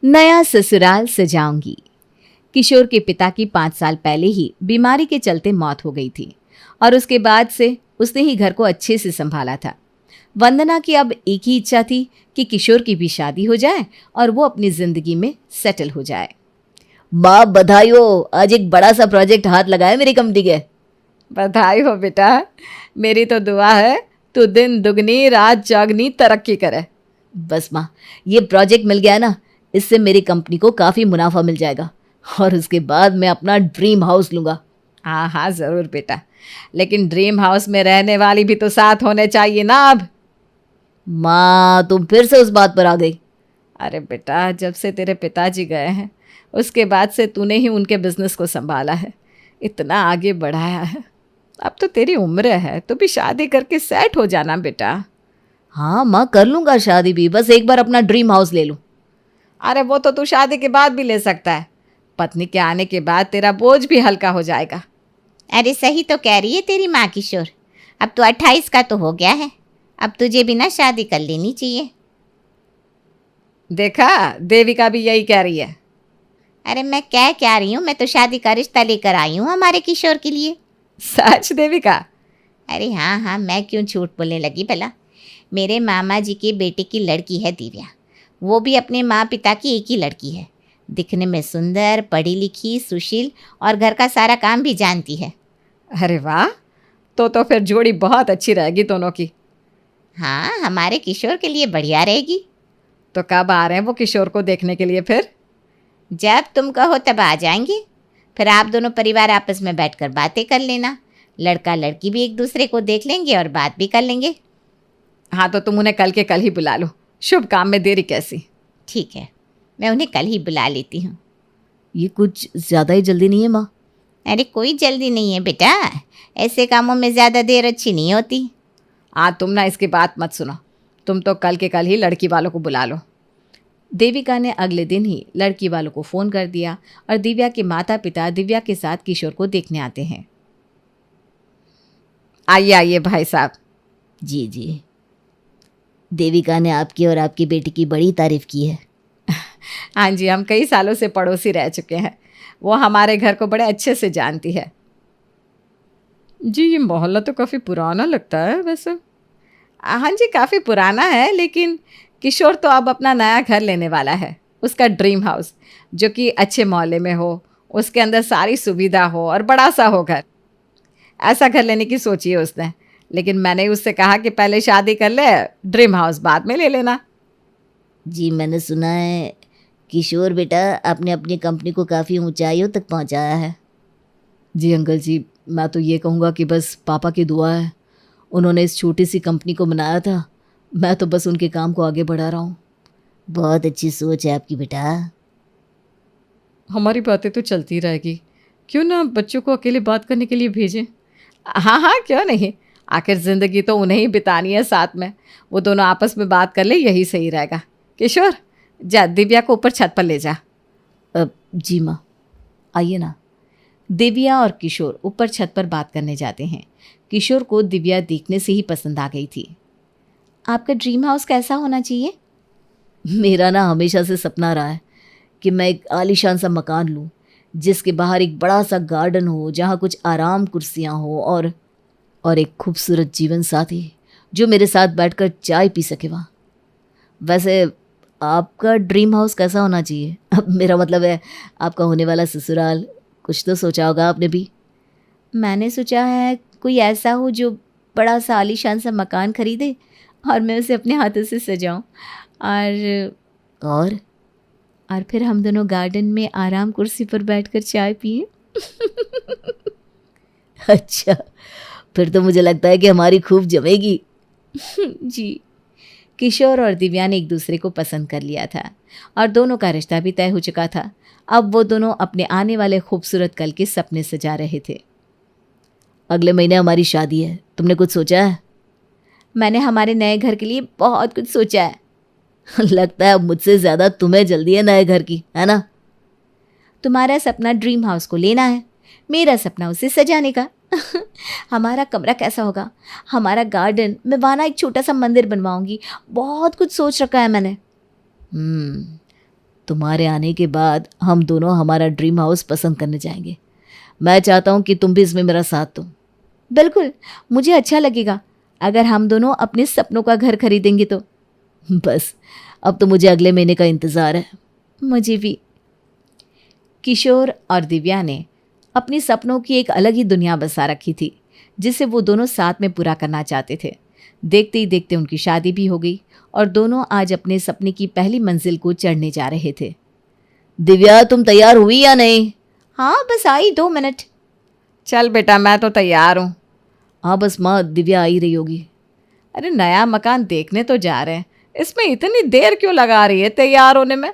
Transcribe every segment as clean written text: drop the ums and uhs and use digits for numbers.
नया ससुराल सजाऊंगी। किशोर के पिता की 5 साल पहले ही बीमारी के चलते मौत हो गई थी और उसके बाद से उसने ही घर को अच्छे से संभाला था। वंदना की अब एक ही इच्छा थी कि किशोर की भी शादी हो जाए और वो अपनी जिंदगी में सेटल हो जाए। माँ बधाई हो, आज एक बड़ा सा प्रोजेक्ट हाथ लगाया मेरी कंपनी के। बधाई हो बेटा, मेरी तो दुआ है तू दिन दुगनी रात चौगनी तरक्की करे। बस माँ, ये प्रोजेक्ट मिल गया ना, इससे मेरी कंपनी को काफ़ी मुनाफा मिल जाएगा और उसके बाद मैं अपना ड्रीम हाउस लूँगा। हाँ हाँ ज़रूर बेटा, लेकिन ड्रीम हाउस में रहने वाली भी तो साथ होने चाहिए ना। अब माँ तुम फिर से उस बात पर आ गई। अरे बेटा, जब से तेरे पिताजी गए हैं उसके बाद से तूने ही उनके बिजनेस को संभाला है, इतना आगे बढ़ाया है। अब तो तेरी उम्र है तो भी शादी करके सेट हो जाना बेटा। हाँ माँ, कर लूँगा शादी भी, बस एक बार अपना ड्रीम हाउस ले लूँ। अरे वो तो तू शादी के बाद भी ले सकता है, पत्नी के आने के बाद तेरा बोझ भी हल्का हो जाएगा। अरे सही तो कह रही है तेरी माँ किशोर, अब तो 28 का तो हो गया है, अब तुझे भी ना शादी कर लेनी चाहिए। देखा, देविका भी यही कह रही है। अरे मैं क्या रही हूँ, मैं तो शादी का रिश्ता लेकर आई हूँ हमारे किशोर के लिए। सच देविका? अरे हाँ हाँ, मैं क्यों झूठ बोलने लगी भला। मेरे मामा जी के बेटे की लड़की है दिव्या, वो भी अपने माँ पिता की एक ही लड़की है। दिखने में सुंदर, पढ़ी लिखी, सुशील और घर का सारा काम भी जानती है। अरे वाह, तो फिर जोड़ी बहुत अच्छी रहेगी दोनों की। हाँ, हमारे किशोर के लिए बढ़िया रहेगी। तो कब आ रहे हैं वो किशोर को देखने के लिए? फिर जब तुम कहो तब आ जाएंगे। फिर आप दोनों परिवार आपस में बैठकर बातें कर लेना, लड़का लड़की भी एक दूसरे को देख लेंगे और बात भी कर लेंगे। हाँ, तो तुम उन्हें कल के कल ही बुला लो, शुभ काम में देरी कैसी। ठीक है, मैं उन्हें कल ही बुला लेती हूँ। ये कुछ ज़्यादा ही जल्दी नहीं है माँ? अरे कोई जल्दी नहीं है बेटा, ऐसे कामों में ज़्यादा देर अच्छी नहीं होती। तुम ना इसकी बात मत सुनो, तुम तो कल के कल ही लड़की वालों को बुला लो। देविका ने अगले दिन ही लड़की वालों को फ़ोन कर दिया और दिव्या के माता पिता दिव्या के साथ किशोर को देखने आते हैं। आइए आइए भाई साहब। जी जी, देविका ने आपकी और आपकी बेटी की बड़ी तारीफ़ की है। हाँ जी, हम कई सालों से पड़ोसी रह चुके हैं, वो हमारे घर को बड़े अच्छे से जानती है। जी, ये मोहल्ला तो काफ़ी पुराना लगता है वैसे। हाँ जी, काफ़ी पुराना है, लेकिन किशोर तो अब अपना नया घर लेने वाला है, उसका ड्रीम हाउस, जो कि अच्छे मोहल्ले में हो, उसके अंदर सारी सुविधा हो और बड़ा सा हो घर। ऐसा घर लेने की सोची है उसने, लेकिन मैंने उससे कहा कि पहले शादी कर ले, ड्रीम हाउस बाद में ले लेना। जी, मैंने सुना है किशोर बेटा आपने अपनी कंपनी को काफ़ी ऊंचाइयों तक पहुंचाया है। जी अंकल जी, मैं तो ये कहूँगा कि बस पापा की दुआ है, उन्होंने इस छोटी सी कंपनी को बनाया था, मैं तो बस उनके काम को आगे बढ़ा रहा हूँ। बहुत अच्छी सोच है आपकी बेटा। हमारी बातें तो चलती रहेगी, क्यों ना बच्चों को अकेले बात करने के लिए भेजें? हाँ हाँ, क्यों नहीं, आखिर ज़िंदगी तो उन्हें ही बितानी है साथ में, वो दोनों आपस में बात कर ले, यही सही रहेगा। किशोर, जा दिव्या को ऊपर छत पर ले जा। जी माँ, आइए ना। दिव्या और किशोर ऊपर छत पर बात करने जाते हैं। किशोर को दिव्या देखने से ही पसंद आ गई थी। आपका ड्रीम हाउस कैसा होना चाहिए? मेरा ना हमेशा से सपना रहा है कि मैं एक आलीशान सा मकान लूँ, जिसके बाहर एक बड़ा सा गार्डन हो, जहाँ कुछ आराम कुर्सियाँ हो और एक खूबसूरत जीवन साथी जो मेरे साथ बैठकर चाय पी सके वहाँ। वैसे आपका ड्रीम हाउस कैसा होना चाहिए? अब मेरा मतलब है आपका होने वाला ससुराल, कुछ तो सोचा होगा आपने भी। मैंने सोचा है कोई ऐसा हो जो बड़ा सा आलीशान सा मकान खरीदे और मैं उसे अपने हाथों से सजाऊं और फिर हम दोनों गार्डन में आराम कुर्सी पर बैठकर चाय पिए। अच्छा, फिर तो मुझे लगता है कि हमारी खूब जमेगी। जी। किशोर और दिव्या ने एक दूसरे को पसंद कर लिया था और दोनों का रिश्ता भी तय हो चुका था। अब वो दोनों अपने आने वाले खूबसूरत कल के सपने सजा रहे थे। अगले महीने हमारी शादी है, तुमने कुछ सोचा है? मैंने हमारे नए घर के लिए बहुत कुछ सोचा है। लगता है अब मुझसे ज़्यादा तुम्हें जल्दी है नए घर की, है ना? तुम्हारा सपना ड्रीम हाउस को लेना है, मेरा सपना उसे सजाने का। हमारा कमरा कैसा होगा, हमारा गार्डन, मैं वहाँ ना एक छोटा सा मंदिर बनवाऊंगी, बहुत कुछ सोच रखा है मैंने। तुम्हारे आने के बाद हम दोनों हमारा ड्रीम हाउस पसंद करने जाएंगे। मैं चाहता हूँ कि तुम भी इसमें मेरा साथ दो। बिल्कुल, मुझे अच्छा लगेगा अगर हम दोनों अपने सपनों का घर खरीदेंगे तो। बस अब तो मुझे अगले महीने का इंतज़ार है। मुझे भी। किशोर और दिव्या ने अपनी सपनों की एक अलग ही दुनिया बसा रखी थी, जिसे वो दोनों साथ में पूरा करना चाहते थे। देखते ही देखते उनकी शादी भी हो गई और दोनों आज अपने सपने की पहली मंजिल को चढ़ने जा रहे थे। दिव्या, तुम तैयार हुई या नहीं? हाँ, बस आई 2 मिनट। चल बेटा, मैं तो तैयार हूँ। हाँ बस माँ, दिव्या आई रही होगी। अरे नया मकान देखने तो जा रहे हैं, इसमें इतनी देर क्यों लगा रही है तैयार होने में?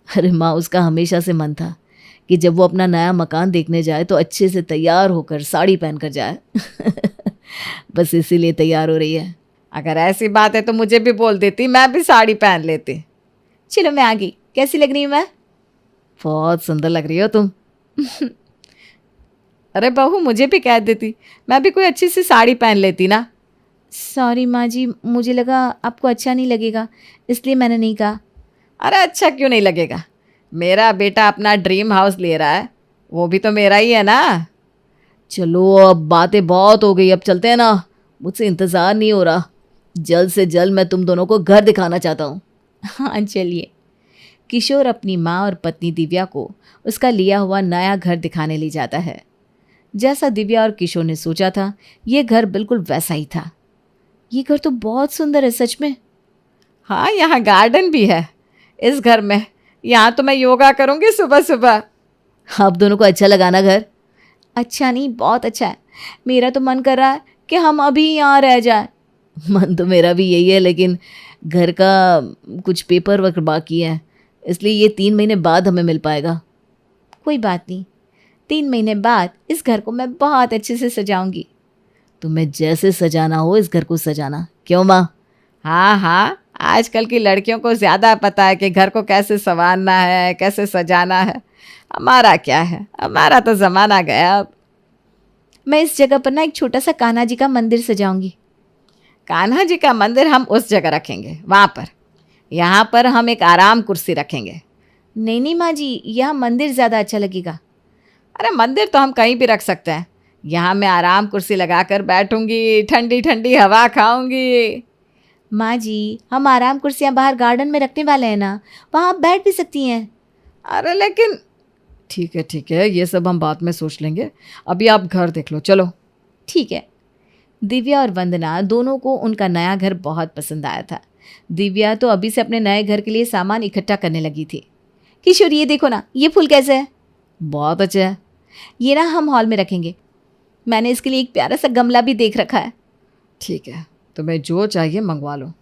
अरे माँ, उसका हमेशा से मन था कि जब वो अपना नया मकान देखने जाए तो अच्छे से तैयार होकर साड़ी पहन कर जाए। बस इसीलिए तैयार हो रही है। अगर ऐसी बात है तो मुझे भी बोल देती, मैं भी साड़ी पहन लेती। चलो मैं आ गई। कैसी लग रही हूँ मैं? बहुत सुंदर लग रही हो तुम। अरे बहू, मुझे भी कह देती, मैं भी कोई अच्छी सी साड़ी पहन लेती ना। सॉरी माँ जी, मुझे लगा आपको अच्छा नहीं लगेगा, इसलिए मैंने नहीं कहा। अरे अच्छा क्यों नहीं लगेगा? मेरा बेटा अपना ड्रीम हाउस ले रहा है, वो भी तो मेरा ही है ना। चलो अब बातें बहुत हो गई, अब चलते हैं ना। मुझसे इंतज़ार नहीं हो रहा। जल्द से जल्द मैं तुम दोनों को घर दिखाना चाहता हूँ। हाँ चलिए। किशोर अपनी माँ और पत्नी दिव्या को उसका लिया हुआ नया घर दिखाने ले जाता है। जैसा दिव्या और किशोर ने सोचा था, ये घर बिल्कुल वैसा ही था। ये घर तो बहुत सुंदर है सच में। हाँ, यहाँ गार्डन भी है इस घर में। यहाँ तो मैं योगा करूँगी सुबह सुबह। आप दोनों को अच्छा लगा ना घर? अच्छा नहीं, बहुत अच्छा है। मेरा तो मन कर रहा है कि हम अभी यहाँ रह जाए। मन तो मेरा भी यही है, लेकिन घर का कुछ पेपर वर्क बाकी है, इसलिए ये 3 महीने बाद हमें मिल पाएगा। कोई बात नहीं, 3 महीने बाद इस घर को मैं बहुत अच्छे से सजाऊंगी। तुम्हें जैसे सजाना हो इस घर को सजाना। क्यों माँ? हाँ हाँ, आजकल की लड़कियों को ज़्यादा पता है कि घर को कैसे संवारना है, कैसे सजाना है। हमारा क्या है, हमारा तो ज़माना गया अब। मैं इस जगह पर ना एक छोटा सा कान्हा जी का मंदिर सजाऊंगी। कान्हा जी का मंदिर हम उस जगह रखेंगे, वहाँ पर। यहाँ पर हम एक आराम कुर्सी रखेंगे। नहीं नहीं माँ जी, यहाँ मंदिर ज़्यादा अच्छा लगेगा। अरे मंदिर तो हम कहीं भी रख सकते हैं। यहाँ मैं आराम कुर्सी लगाकर बैठूंगी, ठंडी ठंडी हवा खाऊंगी। माँ जी, हम आराम कुर्सियाँ बाहर गार्डन में रखने वाले हैं ना, वहाँ आप बैठ भी सकती हैं। अरे लेकिन ठीक है, ये सब हम बाद में सोच लेंगे। अभी आप घर देख लो, चलो। ठीक है। दिव्या और वंदना दोनों को उनका नया घर बहुत पसंद आया था। दिव्या तो अभी से अपने नए घर के लिए सामान इकट्ठा करने लगी थी। किशोर, ये देखो ना, ये फूल कैसे है? बहुत अच्छा है। ये ना हम हॉल में रखेंगे। मैंने इसके लिए एक प्यारा सा गमला भी देख रखा है। ठीक है, तुम्हें जो चाहिए मंगवा लो।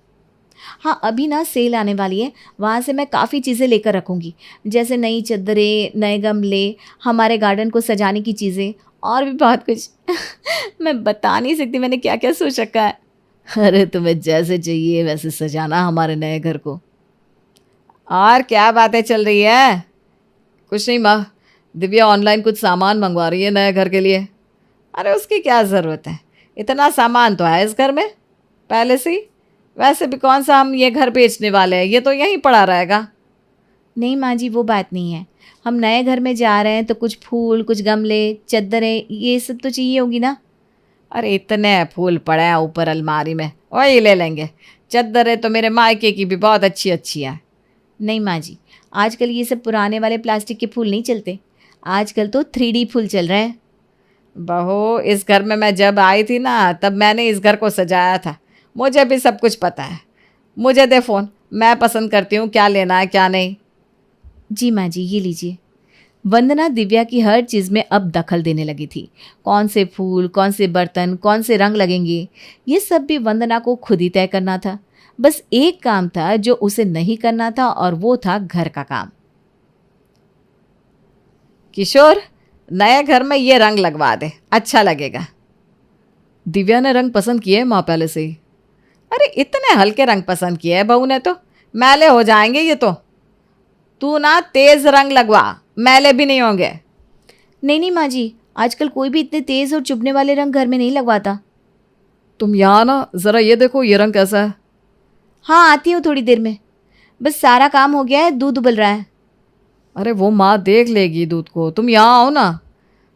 हाँ, अभी ना सेल आने वाली है, वहाँ से मैं काफ़ी चीज़ें लेकर रखूँगी, जैसे नई चद्दरें, नए गमले, हमारे गार्डन को सजाने की चीज़ें और भी बहुत कुछ। मैं बता नहीं सकती मैंने क्या क्या सोच रखा है। अरे तुम्हें जैसे चाहिए वैसे सजाना हमारे नए घर को। और क्या बातें चल रही है? कुछ नहीं माँ, दिव्या ऑनलाइन कुछ सामान मंगवा रही है नए घर के लिए। अरे उसकी क्या ज़रूरत है, इतना सामान तो है इस घर में पहले से ही। वैसे भी कौन सा हम ये घर बेचने वाले हैं, ये तो यहीं पड़ा रहेगा। नहीं माँ जी, वो बात नहीं है। हम नए घर में जा रहे हैं तो कुछ फूल, कुछ गमले, चद्दरें, ये सब तो चाहिए होगी ना। अरे इतने फूल पड़े हैं ऊपर अलमारी में, वही ले लेंगे। चद्दरें तो मेरे मायके की भी बहुत अच्छी अच्छी हैं। नहीं माँ जी, आजकल ये सब पुराने वाले प्लास्टिक के फूल नहीं चलते, आजकल तो 3D फूल चल रहे हैं। बहू, इस घर में मैं जब आई थी ना, तब मैंने इस घर को सजाया था, मुझे भी सब कुछ पता है। मुझे दे फ़ोन, मैं पसंद करती हूँ क्या लेना है क्या नहीं। जी माँ जी, ये लीजिए। वंदना दिव्या की हर चीज़ में अब दखल देने लगी थी। कौन से फूल, कौन से बर्तन, कौन से रंग लगेंगे, ये सब भी वंदना को खुद ही तय करना था। बस एक काम था जो उसे नहीं करना था, और वो था घर का काम। किशोर, नए घर में ये रंग लगवा दे, अच्छा लगेगा। दिव्या ने रंग पसंद किए माँ पहले से ही। अरे इतने हल्के रंग पसंद किए हैं बहू ने, तो मैले हो जाएंगे ये तो। तू ना तेज़ रंग लगवा, मैले भी नहीं होंगे। नहीं नहीं माँ जी, आजकल कोई भी इतने तेज़ और चुभने वाले रंग घर में नहीं लगवाता। तुम यहाँ ना ज़रा ये देखो, ये रंग कैसा है। हाँ, आती हूँ थोड़ी देर में। बस सारा काम हो गया है, दूध उबल रहा है। अरे वो माँ देख लेगी दूध को, तुम यहाँ आओ ना।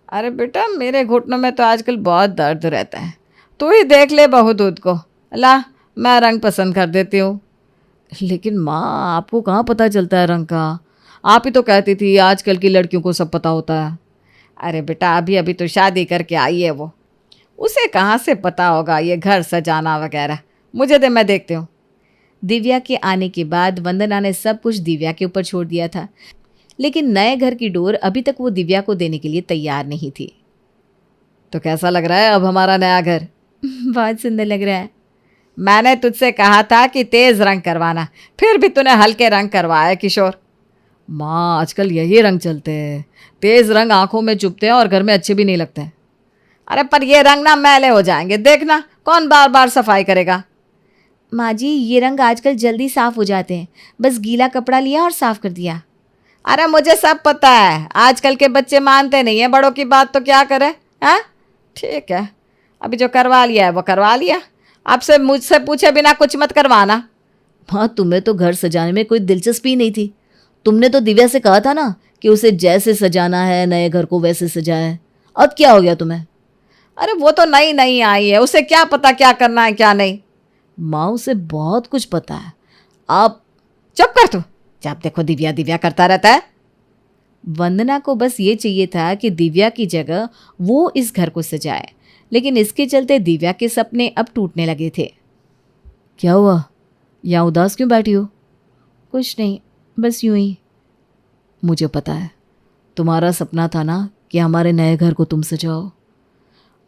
अरे बेटा मेरे घुटनों में तो आजकल बहुत दर्द रहता है, तू ही देख ले बहू दूध को। ला मैं रंग पसंद कर देती हूँ। लेकिन माँ आपको कहाँ पता चलता है रंग का? आप ही तो कहती थी आजकल की लड़कियों को सब पता होता है। अरे बेटा अभी अभी तो शादी करके आई है वो, उसे कहाँ से पता होगा ये घर सजाना वगैरह। मुझे दे, मैं देखती हूँ। दिव्या के आने के बाद वंदना ने सब कुछ दिव्या के ऊपर छोड़ दिया था, लेकिन नए घर की डोर अभी तक वो दिव्या को देने के लिए तैयार नहीं थी। तो कैसा लग रहा है अब हमारा नया घर? बहुत सुंदर लग रहा है। मैंने तुझसे कहा था कि तेज रंग करवाना, फिर भी तूने हल्के रंग करवाए किशोर। माँ आजकल यही रंग चलते हैं, तेज रंग आंखों में चुभते हैं और घर में अच्छे भी नहीं लगते। अरे पर ये रंग ना मैले हो जाएंगे, देखना कौन बार बार सफाई करेगा। माँ जी ये रंग आजकल जल्दी साफ हो जाते हैं, बस गीला कपड़ा लिया और साफ कर दिया। अरे मुझे सब पता है, आजकल के बच्चे मानते नहीं हैं बड़ों की बात, तो क्या करें। हाँ ठीक है, अभी जो करवा लिया है वो करवा लिया, आपसे मुझसे पूछे बिना कुछ मत करवाना। माँ तुम्हें तो घर सजाने में कोई दिलचस्पी नहीं थी। तुमने तो दिव्या से कहा था ना कि उसे जैसे सजाना है नए घर को वैसे सजाए। अब क्या हो गया तुम्हें? अरे वो तो नई नई आई है, उसे क्या पता क्या करना है क्या नहीं। माँ उसे बहुत कुछ पता है। आप चुप कर तू, जब देखो दिव्या दिव्या करता रहता है। वंदना को बस ये चाहिए था कि दिव्या की जगह वो इस घर को सजाए, लेकिन इसके चलते दिव्या के सपने अब टूटने लगे थे। क्या हुआ, यहाँ उदास क्यों बैठी हो? कुछ नहीं, बस यूं ही। मुझे पता है तुम्हारा सपना था ना कि हमारे नए घर को तुम सजाओ,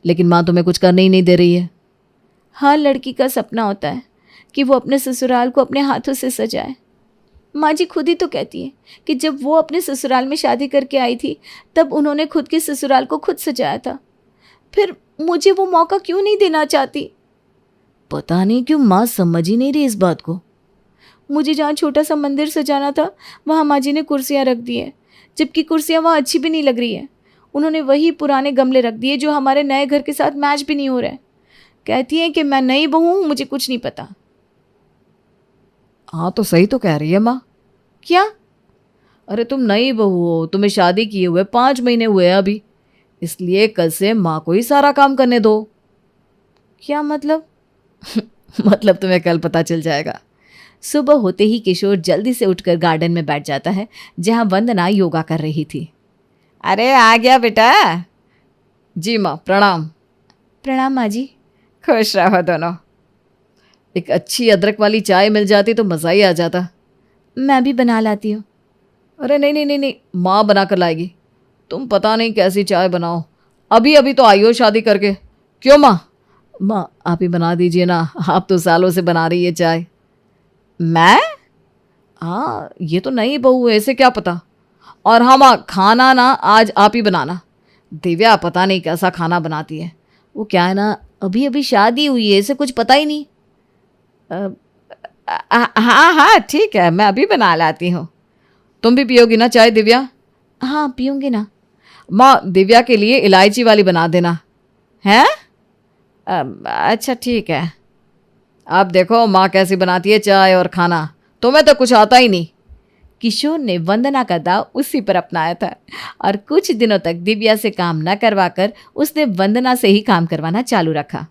लेकिन माँ तुम्हें कुछ करने ही नहीं दे रही है। हर लड़की का सपना होता है कि वो अपने ससुराल को अपने हाथों से सजाए। माँ जी खुद ही तो कहती है कि जब वो अपने ससुराल में शादी करके आई थी तब उन्होंने खुद के ससुराल को खुद सजाया था, फिर मुझे वो मौका क्यों नहीं देना चाहती? पता नहीं क्यों माँ समझ ही नहीं रही इस बात को। मुझे जहाँ छोटा सा मंदिर सजाना था वहाँ माँ जी ने कुर्सियाँ रख दी है, जबकि कुर्सियाँ वहाँ अच्छी भी नहीं लग रही है। उन्होंने वही पुराने गमले रख दिए जो हमारे नए घर के साथ मैच भी नहीं हो रहे। कहती हैं कि मैं नई बहू हूँ, मुझे कुछ नहीं पता। हाँ तो सही तो कह रही है माँ। क्या? अरे तुम नई बहू हो, तुम्हें शादी किए हुए 5 महीने हुए हैं अभी, इसलिए कल से माँ को ही सारा काम करने दो। क्या मतलब? मतलब तुम्हें कल पता चल जाएगा। सुबह होते ही किशोर जल्दी से उठकर गार्डन में बैठ जाता है जहाँ वंदना योगा कर रही थी। अरे आ गया बेटा। जी माँ प्रणाम। प्रणाम माँ जी। खुश रहो दोनों। एक अच्छी अदरक वाली चाय मिल जाती तो मज़ा ही आ जाता। मैं भी बना लाती हूँ। अरे नहीं नहीं नहीं नहीं, माँ बना कर लाएगी, तुम पता नहीं कैसी चाय बनाओ, अभी अभी तो आई हो शादी करके। क्यों माँ? माँ आप ही बना दीजिए ना, आप तो सालों से बना रही है चाय। मैं? हाँ ये तो नई बहू है, इसे क्या पता। और हाँ माँ खाना ना आज आप ही बनाना, दिव्या पता नहीं कैसा खाना बनाती है। वो क्या है ना, अभी अभी शादी हुई है, इसे कुछ पता ही नहीं। हाँ हाँ ठीक है, मैं अभी बना लाती हूँ। तुम भी पियोगी ना चाय दिव्या? हाँ पीऊँगी ना। माँ दिव्या के लिए इलायची वाली बना देना। हैं? अच्छा ठीक है। आप देखो माँ कैसी बनाती है चाय और खाना, तुम्हें तो कुछ आता ही नहीं। किशोर ने वंदना का दाव उसी पर अपनाया था और कुछ दिनों तक दिव्या से काम न करवाकर उसने वंदना से ही काम करवाना चालू रखा।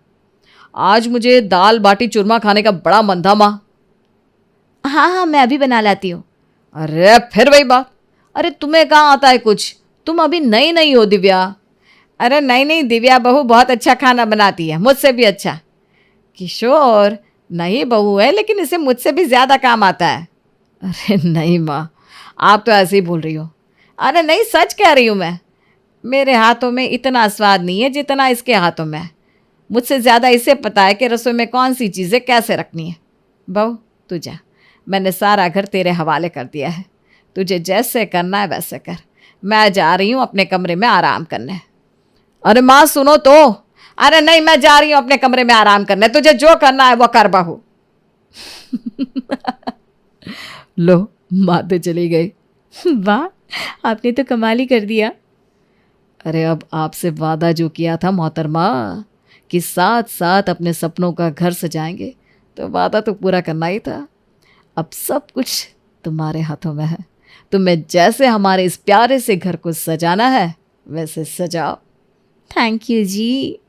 आज मुझे दाल बाटी चूरमा खाने का बड़ा मन था माँ। हाँ हाँ मैं अभी बना लाती हूँ। अरे फिर वही बात, अरे तुम्हें कहाँ आता है कुछ, तुम अभी नई नई हो दिव्या। अरे नहीं नहीं दिव्या बहू बहुत अच्छा खाना बनाती है, मुझसे भी अच्छा। किशोर नई बहू है लेकिन इसे मुझसे भी ज़्यादा काम आता है। अरे नहीं माँ आप तो ऐसे ही बोल रही हो। अरे नहीं सच कह रही हूँ मैं, मेरे हाथों में इतना स्वाद नहीं है जितना इसके हाथों में है। मुझसे ज़्यादा इसे पता है कि रसोई में कौन सी चीज़ें कैसे रखनी है। बहू तू जा, मैंने सारा घर तेरे हवाले कर दिया है, तुझे जैसे करना है वैसे कर। मैं जा रही हूँ अपने कमरे में आराम करने। अरे माँ सुनो तो। अरे नहीं मैं जा रही हूँ अपने कमरे में आराम करने, तुझे जो करना है वो कर बहू। लो माँ तो चली गई। वाह आपने तो कमाल ही कर दिया। अरे अब आपसे वादा जो किया था मोहतरमा कि साथ साथ अपने सपनों का घर सजाएंगे, तो वादा तो पूरा करना ही था। अब सब कुछ तुम्हारे हाथों में है। तुम्हें जैसे हमारे इस प्यारे से घर को सजाना है वैसे सजाओ। Thank you ji.